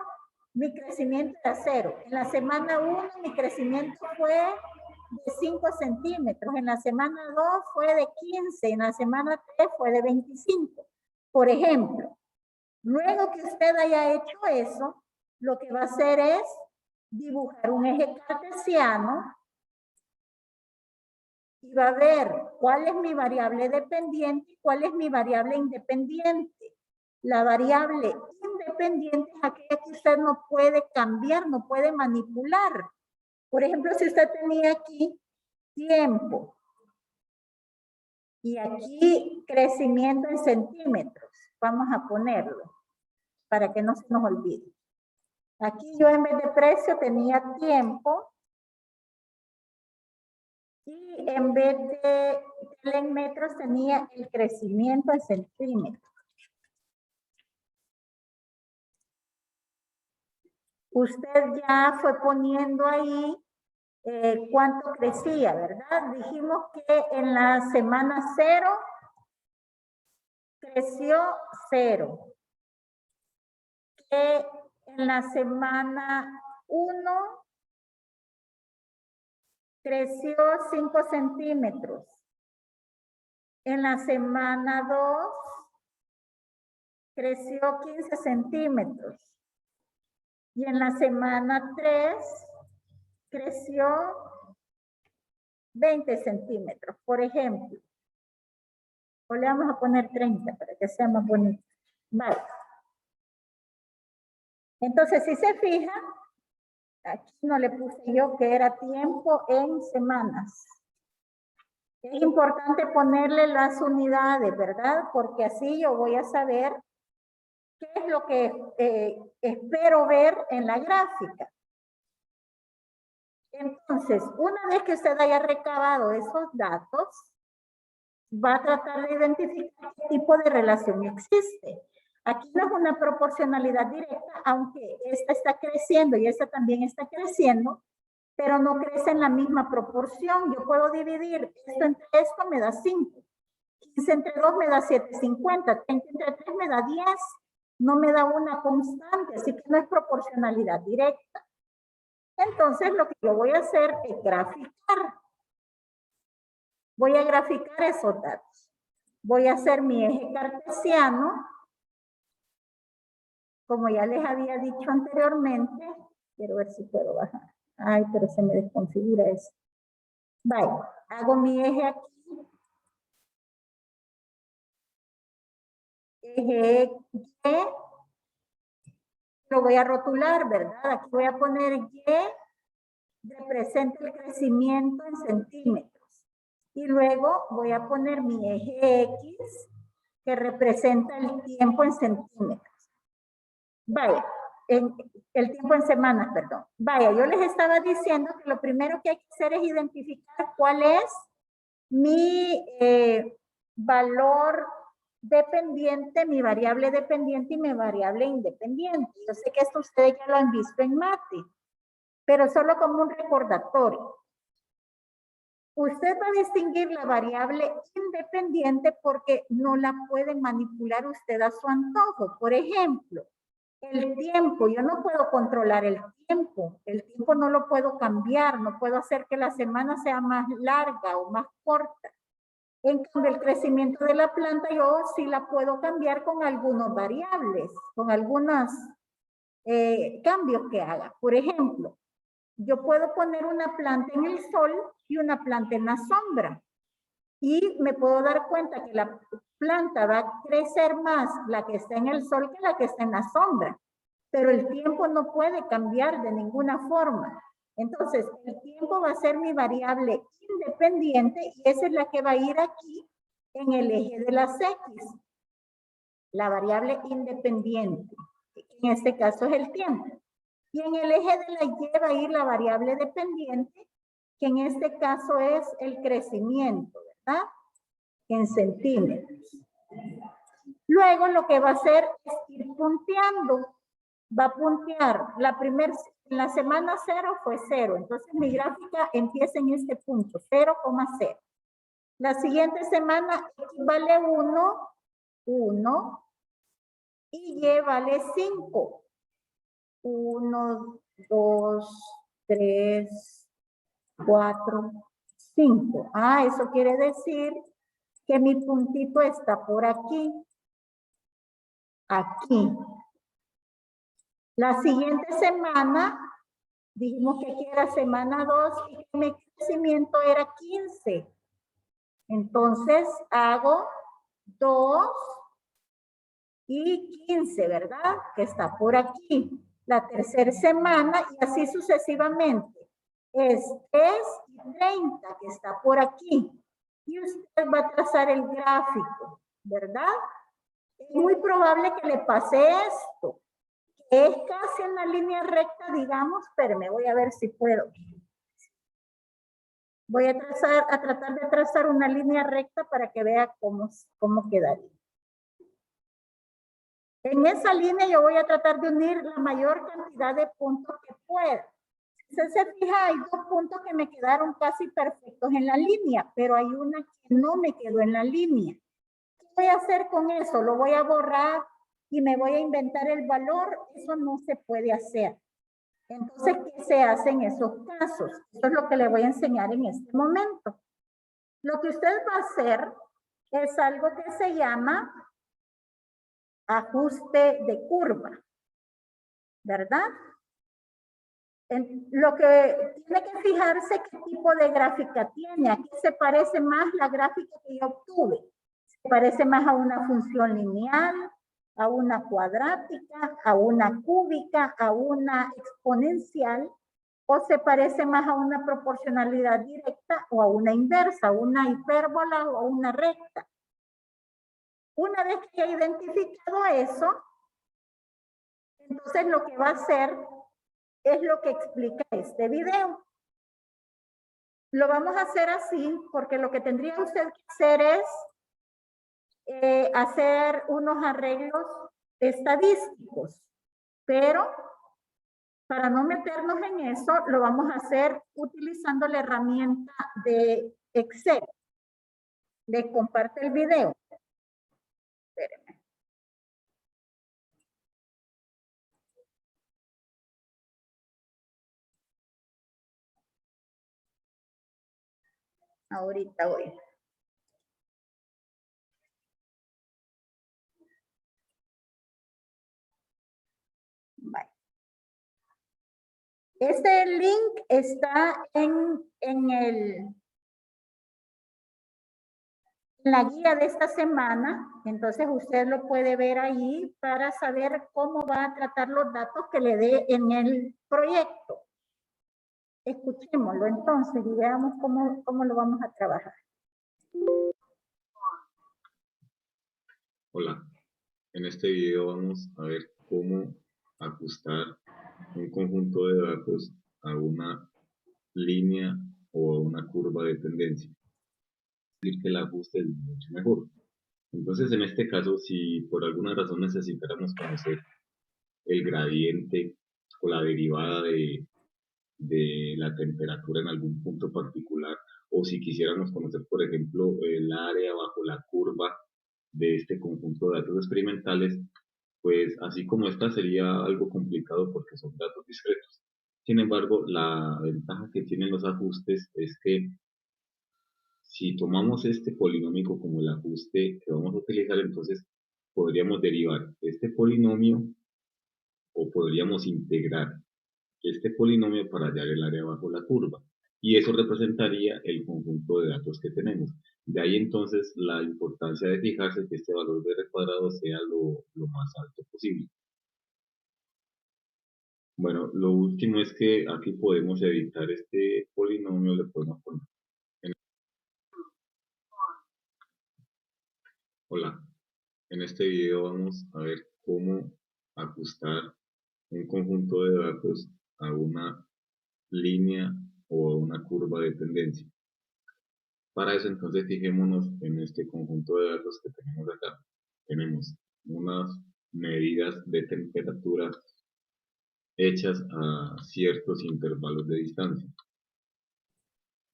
mi crecimiento era 0. En la semana 1, mi crecimiento fue de 5 centímetros. En la semana 2 fue de 15. En la semana 3 fue de 25. Por ejemplo, luego que usted haya hecho eso, lo que va a hacer es dibujar un eje cartesiano y va a ver cuál es mi variable dependiente y cuál es mi variable independiente. La variable independiente es aquella que usted no puede cambiar, no puede manipular. Por ejemplo, si usted tenía aquí tiempo y aquí crecimiento en centímetros, vamos a ponerlo para que no se nos olvide. Aquí yo en vez de precio tenía tiempo y en vez de en metros tenía el crecimiento en centímetros. Usted ya fue poniendo ahí cuánto crecía, ¿verdad? Dijimos que en la semana 0 creció 0. Que en la semana 1 creció 5 centímetros. En la semana 2 creció 15 centímetros. Y en la semana 3 creció 20 centímetros, por ejemplo. O le vamos a poner 30 para que sea más bonito. Vale. Entonces, si se fija, aquí no le puse yo que era tiempo en semanas. Es importante ponerle las unidades, ¿verdad? Porque así yo voy a saber qué es lo que espero ver en la gráfica. Entonces, una vez que usted haya recabado esos datos, va a tratar de identificar qué tipo de relación existe. Aquí no es una proporcionalidad directa, aunque esta está creciendo y esta también está creciendo, pero no crece en la misma proporción. Yo puedo dividir esto entre esto, me da 5. 15 entre 2 me da 7,50. 30 entre 3 me da 10. No me da una constante, así que no es proporcionalidad directa. Entonces, lo que yo voy a hacer es graficar. Voy a graficar esos datos. Voy a hacer mi eje cartesiano. Como ya les había dicho anteriormente, quiero ver si puedo bajar. Ay, pero se me desconfigura esto. Vaya, hago mi eje aquí. Eje Y. Lo voy a rotular, ¿verdad? Aquí voy a poner Y. Representa el crecimiento en centímetros. Y luego voy a poner mi eje X, que representa el tiempo en centímetros. Vaya, el tiempo en semanas, perdón. Vaya, yo les estaba diciendo que lo primero que hay que hacer es identificar cuál es mi valor dependiente, mi variable dependiente y mi variable independiente. Yo sé que esto ustedes ya lo han visto en mate, pero solo como un recordatorio. Usted va a distinguir la variable independiente porque no la puede manipular usted a su antojo. Por ejemplo, el tiempo, yo no puedo controlar el tiempo no lo puedo cambiar, no puedo hacer que la semana sea más larga o más corta. En cambio, el crecimiento de la planta yo sí la puedo cambiar con algunos variables, con algunos cambios que haga. Por ejemplo, yo puedo poner una planta en el sol y una planta en la sombra. Y me puedo dar cuenta que la planta va a crecer más la que está en el sol que la que está en la sombra. Pero el tiempo no puede cambiar de ninguna forma. Entonces, el tiempo va a ser mi variable independiente y esa es la que va a ir aquí en el eje de las X. La variable independiente, que en este caso es el tiempo. Y en el eje de la Y va a ir la variable dependiente, que en este caso es el crecimiento, ¿verdad? En centímetros. Luego lo que va a hacer es ir punteando. Va a puntear. En la semana 0 fue 0. Entonces mi gráfica empieza en este punto, 0,0. La siguiente semana X vale 1, 1. Y Y vale 5. 1, 2, 3, 4, 5. Ah, eso quiere decir que mi puntito está por aquí. Aquí. La siguiente semana, dijimos que aquí era semana 2 y que mi crecimiento era 15. Entonces hago 2 y 15, ¿verdad? Que está por aquí. La tercera semana y así sucesivamente. Es 3 y 30 que está por aquí. Y usted va a trazar el gráfico, ¿verdad? Es muy probable que le pase esto. Es casi en la línea recta, digamos, pero me voy a ver si puedo. Voy a tratar de trazar una línea recta para que vea cómo quedaría. En esa línea yo voy a tratar de unir la mayor cantidad de puntos que pueda. Si se fija, hay 2 puntos que me quedaron casi perfectos en la línea, pero hay una que no me quedó en la línea. ¿Qué voy a hacer con eso? Lo voy a borrar y me voy a inventar el valor. Eso no se puede hacer. Entonces, ¿qué se hace en esos casos? Eso es lo que le voy a enseñar en este momento. Lo que usted va a hacer es algo que se llama ajuste de curva, ¿verdad? Lo que tiene que fijarse qué tipo de gráfica tiene. Aquí se parece más la gráfica que yo obtuve. Se parece más a una función lineal, a una cuadrática, a una cúbica, a una exponencial, o se parece más a una proporcionalidad directa o a una inversa, una hipérbola o una recta. Una vez que he identificado eso, entonces lo que va a hacer es lo que explica este video. Lo vamos a hacer así porque lo que tendría usted que hacer es hacer unos arreglos estadísticos, pero para no meternos en eso, lo vamos a hacer utilizando la herramienta de Excel. Le comparte el video. Espérenme. Ahorita voy. Bye. Este link está en la guía de esta semana, entonces usted lo puede ver ahí para saber cómo va a tratar los datos que le dé en el proyecto. Escuchémoslo entonces y veamos cómo lo vamos a trabajar. Hola, en este video vamos a ver cómo ajustar un conjunto de datos a una línea o a una curva de tendencia. Decir que el ajuste es mucho mejor. Entonces, en este caso, si por alguna razón necesitáramos conocer el gradiente o la derivada de la temperatura en algún punto particular, o si quisiéramos conocer, por ejemplo, el área bajo la curva de este conjunto de datos experimentales, pues así como esta sería algo complicado porque son datos discretos. Sin embargo, la ventaja que tienen los ajustes es que si tomamos este polinomio como el ajuste que vamos a utilizar, entonces podríamos derivar este polinomio o podríamos integrar este polinomio para hallar el área bajo la curva. Y eso representaría el conjunto de datos que tenemos. De ahí entonces la importancia de fijarse que este valor de R cuadrado sea lo más alto posible. Bueno, lo último es que aquí podemos editar este polinomio, le podemos poner. Hola, en este video vamos a ver cómo ajustar un conjunto de datos a una línea o a una curva de tendencia. Para eso entonces fijémonos en este conjunto de datos que tenemos acá. Tenemos unas medidas de temperatura hechas a ciertos intervalos de distancia.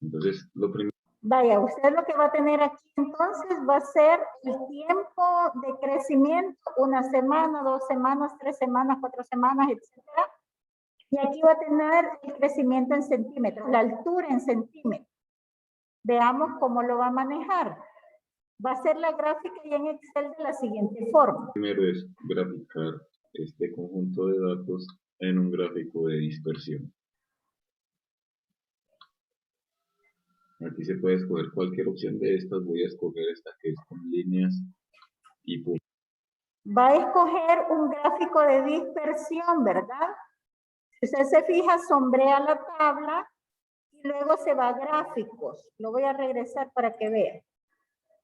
Entonces, lo primero... Vaya, usted lo que va a tener aquí entonces va a ser el tiempo de crecimiento, 1 semana, 2 semanas, 3 semanas, 4 semanas, etcétera. Y aquí va a tener el crecimiento en centímetros, la altura en centímetros. Veamos cómo lo va a manejar. Va a ser la gráfica y en Excel de la siguiente forma. Primero es graficar este conjunto de datos en un gráfico de dispersión. Aquí se puede escoger cualquier opción de estas. Voy a escoger esta que es con líneas y puntos. Va a escoger un gráfico de dispersión, ¿verdad? Si usted se fija, sombrea la tabla y luego se va a gráficos. Lo voy a regresar para que vea.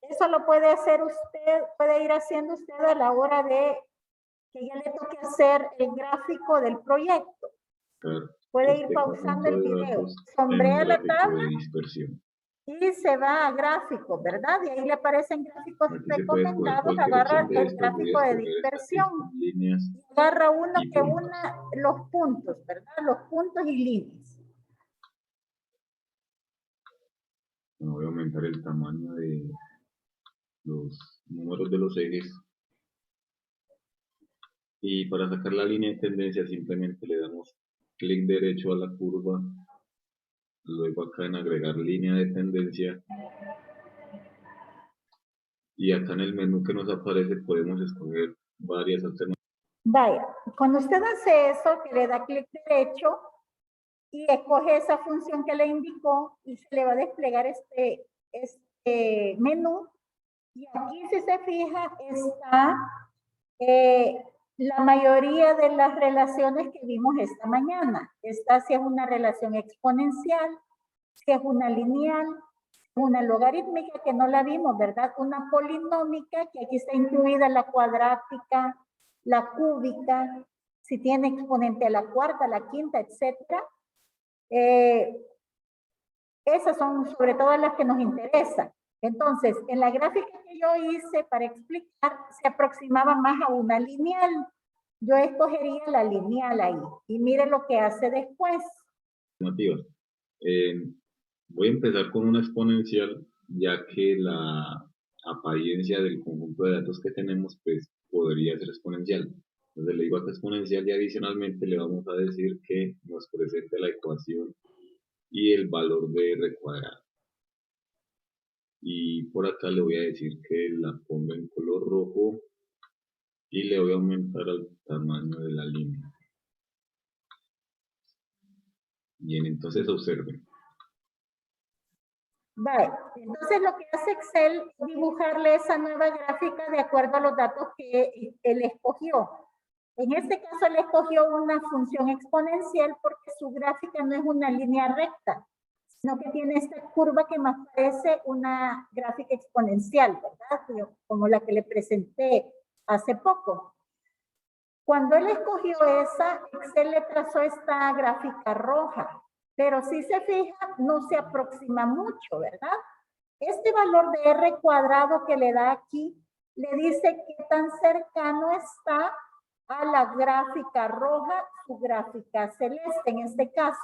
Eso lo puede hacer usted, puede ir haciendo usted a la hora de que ya le toque hacer el gráfico del proyecto. Puede ir pausando el video. Sombrea la tabla y se va a gráficos, ¿verdad? Y ahí le aparecen gráficos recomendados. Agarra el gráfico de dispersión. Y agarra uno que una los puntos, ¿verdad? Los puntos y líneas. Voy a aumentar el tamaño de los números de los ejes. Y para sacar la línea de tendencia simplemente le damos clic derecho a la curva. Luego acá en agregar línea de tendencia. Y acá en el menú que nos aparece podemos escoger varias alternativas. Vaya, cuando usted hace eso, que le da clic derecho y escoge esa función que le indicó y se le va a desplegar este menú. Y aquí, si se fija, está la mayoría de las relaciones que vimos esta mañana. Esta si es una relación exponencial, si es una lineal, una logarítmica que no la vimos, ¿verdad? Una polinómica que aquí está incluida la cuadrática, la cúbica, si tiene exponente a la cuarta, a la quinta, etcétera. Esas son sobre todo las que nos interesan. Entonces, en la gráfica que yo hice para explicar, se aproximaba más a una lineal. Yo escogería la lineal ahí. Y mire lo que hace después. Alternativas. Voy a empezar con una exponencial, ya que la apariencia del conjunto de datos que tenemos, pues, podría ser exponencial. Entonces le digo acá exponencial y adicionalmente le vamos a decir que nos presente la ecuación y el valor de r cuadrado. Y por acá le voy a decir que la ponga en color rojo y le voy a aumentar el tamaño de la línea. Bien, entonces observen. Vale, entonces lo que hace Excel es dibujarle esa nueva gráfica de acuerdo a los datos que él escogió. En este caso él escogió una función exponencial porque su gráfica no es una línea recta, sino que tiene esta curva que más parece una gráfica exponencial, ¿verdad? Como la que le presenté hace poco. Cuando él escogió esa, Excel le trazó esta gráfica roja. Pero si se fija, no se aproxima mucho, ¿verdad? Este valor de r cuadrado que le da aquí, le dice qué tan cercano está a la gráfica roja, su gráfica celeste en este caso.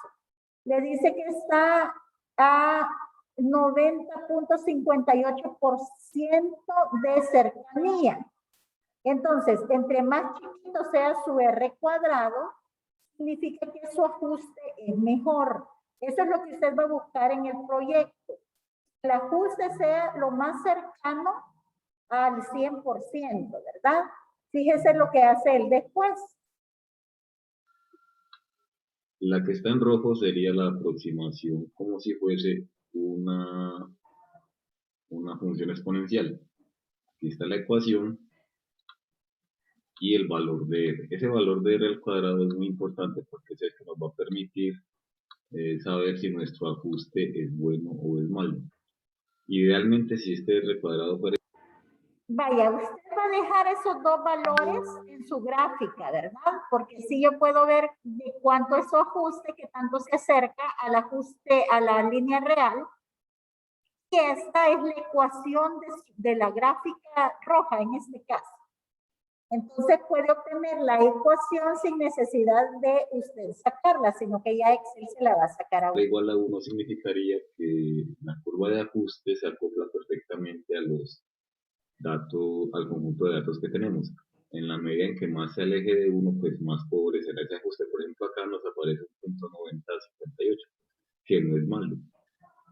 Le dice que está a 90.58% de cercanía. Entonces, entre más chiquito sea su r cuadrado, significa que su ajuste es mejor. Eso es lo que usted va a buscar en el proyecto. El ajuste sea lo más cercano al 100%, ¿verdad? Fíjese lo que hace él después. La que está en rojo sería la aproximación como si fuese una función exponencial. Aquí está la ecuación y el valor de r. Ese valor de r al cuadrado es muy importante porque es el que nos va a permitir saber si nuestro ajuste es bueno o es malo. Idealmente, si este r cuadrado fuera... Vaya, usted va a dejar esos dos valores en su gráfica, ¿verdad? Porque si yo puedo ver de cuánto es su ajuste, que tanto se acerca al ajuste a la línea real. Y esta es la ecuación de la gráfica roja en este caso. Entonces puede obtener la ecuación sin necesidad de usted sacarla, sino que ya Excel se la va a sacar a uno. Igual a 1 significaría que la curva de ajuste se acopla perfectamente a los datos, al conjunto de datos que tenemos. En la medida en que más se aleje de 1, pues más pobre será ese ajuste. Por ejemplo, acá nos aparece un punto 90-58, que no es malo.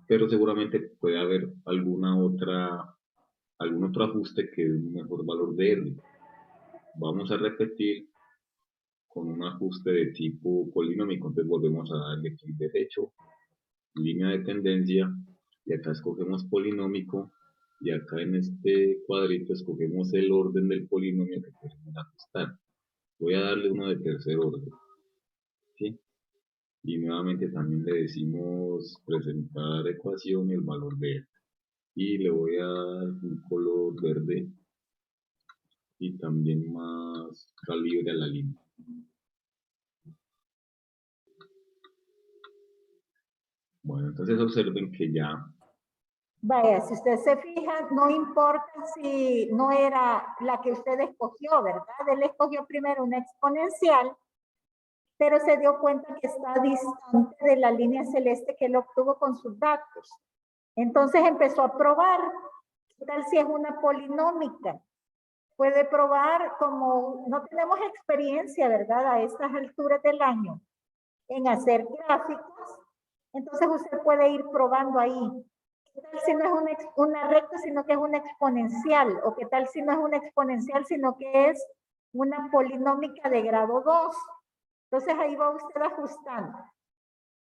Pero seguramente puede haber algún otro ajuste que dé un mejor valor de R. Vamos a repetir con un ajuste de tipo polinómico. Entonces volvemos a darle clic derecho, línea de tendencia, y acá escogemos polinómico, y acá en este cuadrito escogemos el orden del polinomio que queremos ajustar. Voy a darle uno de tercer orden, ¿sí? Y nuevamente también le decimos presentar ecuación y el valor de R. Y le voy a dar un color verde y también más calibre a la línea. Bueno, entonces observen que ya... Vaya, si usted se fija, no importa si no era la que usted escogió, ¿verdad? Él escogió primero una exponencial, pero se dio cuenta que está distante de la línea celeste que él obtuvo con sus datos. Entonces empezó a probar. ¿Qué tal si es una polinómica? Puede probar, como no tenemos experiencia, ¿verdad? A estas alturas del año en hacer gráficos, entonces usted puede ir probando ahí. ¿Qué tal si no es una recta, sino que es una exponencial? ¿O qué tal si no es una exponencial, sino que es una polinómica de grado 2? Entonces ahí va usted ajustando.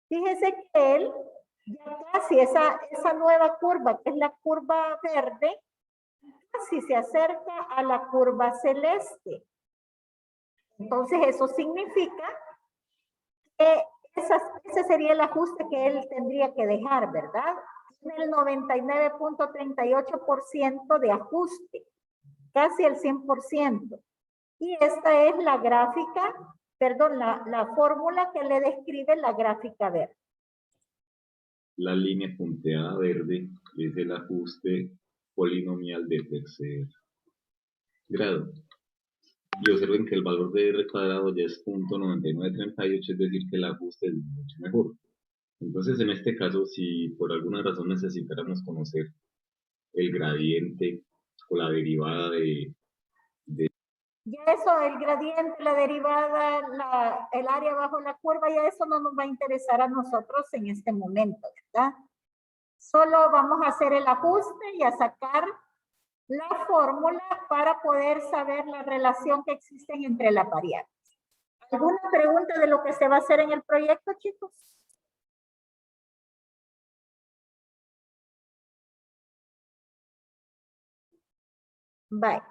Fíjese que él ya casi esa nueva curva, que es la curva verde, casi se acerca a la curva celeste. Entonces eso significa que ese sería el ajuste que él tendría que dejar, ¿verdad? Tiene el 99.38% de ajuste, casi el 100%. Y esta es la gráfica, perdón, la fórmula que le describe la gráfica verde. la línea punteada verde es el ajuste polinomial de tercer grado. Y observen que el valor de r cuadrado ya es 0.9938, es decir, que el ajuste es mucho mejor. Entonces, en este caso, si por alguna razón necesitáramos conocer el gradiente o la derivada de ya eso, el gradiente, la derivada, el área bajo la curva, ya eso no nos va a interesar a nosotros en este momento, ¿verdad? Solo vamos a hacer el ajuste y a sacar la fórmula para poder saber la relación que existen entre las variables. ¿Alguna pregunta de lo que se va a hacer en el proyecto, chicos? Bye.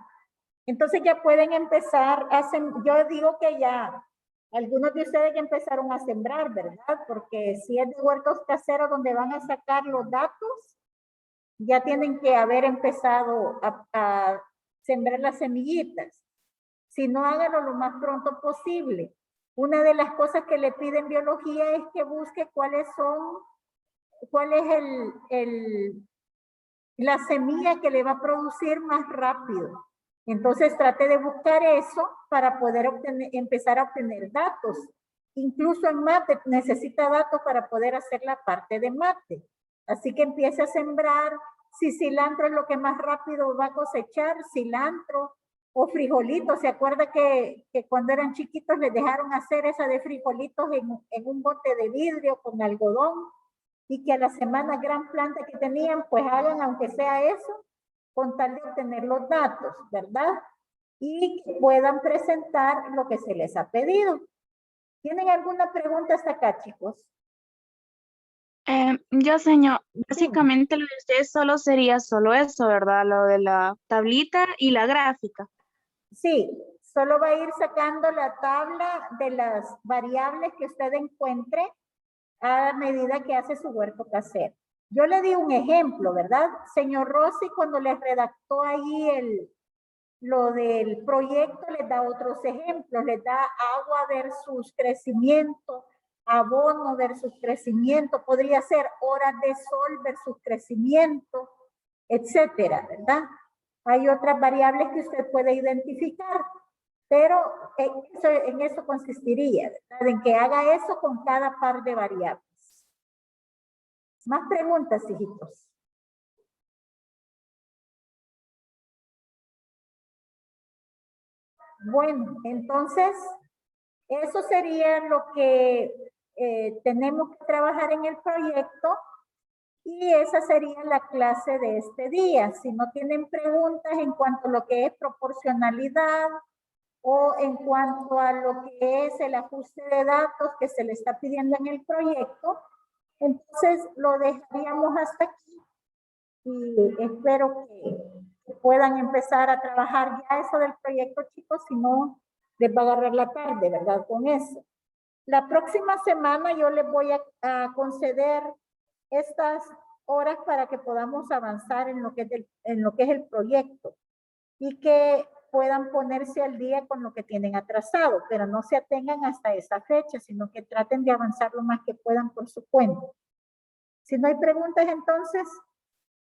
Entonces ya pueden empezar a yo digo que ya algunos de ustedes ya empezaron a sembrar, ¿verdad? Porque si es de huertos caseros donde van a sacar los datos, ya tienen que haber empezado a sembrar las semillitas. Si no, háganlo lo más pronto posible. Una de las cosas que le piden biología es que busque cuál es la semilla que le va a producir más rápido. Entonces trate de buscar eso para poder empezar a obtener datos. Incluso en mate necesita datos para poder hacer la parte de mate. Así que empiece a sembrar. Si cilantro es lo que más rápido va a cosechar, cilantro o frijolitos. ¿Se acuerda que cuando eran chiquitos les dejaron hacer esa de frijolitos en un bote de vidrio con algodón? Y que a la semana gran planta que tenían, pues hagan aunque sea eso, con tal de obtener los datos, ¿verdad? Y puedan presentar lo que se les ha pedido. ¿Tienen alguna pregunta hasta acá, chicos? Yo, señor, básicamente lo de ustedes solo sería solo eso, ¿verdad? Lo de la tablita y la gráfica. Sí, solo va a ir sacando la tabla de las variables que usted encuentre a medida que hace su huerto casero. Yo le di un ejemplo, ¿verdad? Señor Rossi, cuando les redactó ahí lo del proyecto, les da otros ejemplos, les da agua versus crecimiento, abono versus crecimiento, podría ser horas de sol versus crecimiento, etcétera, ¿verdad? Hay otras variables que usted puede identificar, pero en eso consistiría, ¿verdad? En que haga eso con cada par de variables. Más preguntas, hijitos. Bueno, entonces, eso sería lo que tenemos que trabajar en el proyecto y esa sería la clase de este día. Si no tienen preguntas en cuanto a lo que es proporcionalidad o en cuanto a lo que es el ajuste de datos que se le está pidiendo en el proyecto, entonces lo dejaríamos hasta aquí y espero que puedan empezar a trabajar ya eso del proyecto, chicos, si no les va a agarrar la tarde, ¿verdad? Con eso. La próxima semana yo les voy a conceder estas horas para que podamos avanzar en lo que es el proyecto y que puedan ponerse al día con lo que tienen atrasado, pero no se atengan hasta esa fecha, sino que traten de avanzar lo más que puedan por su cuenta. Si no hay preguntas, entonces,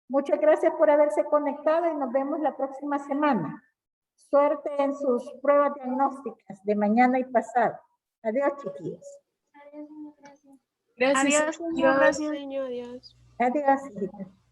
muchas gracias por haberse conectado y nos vemos la próxima semana. Suerte en sus pruebas diagnósticas de mañana y pasado. Adiós, chiquillos. Adiós, señor, gracias. Señor, adiós. Adiós, hijitas.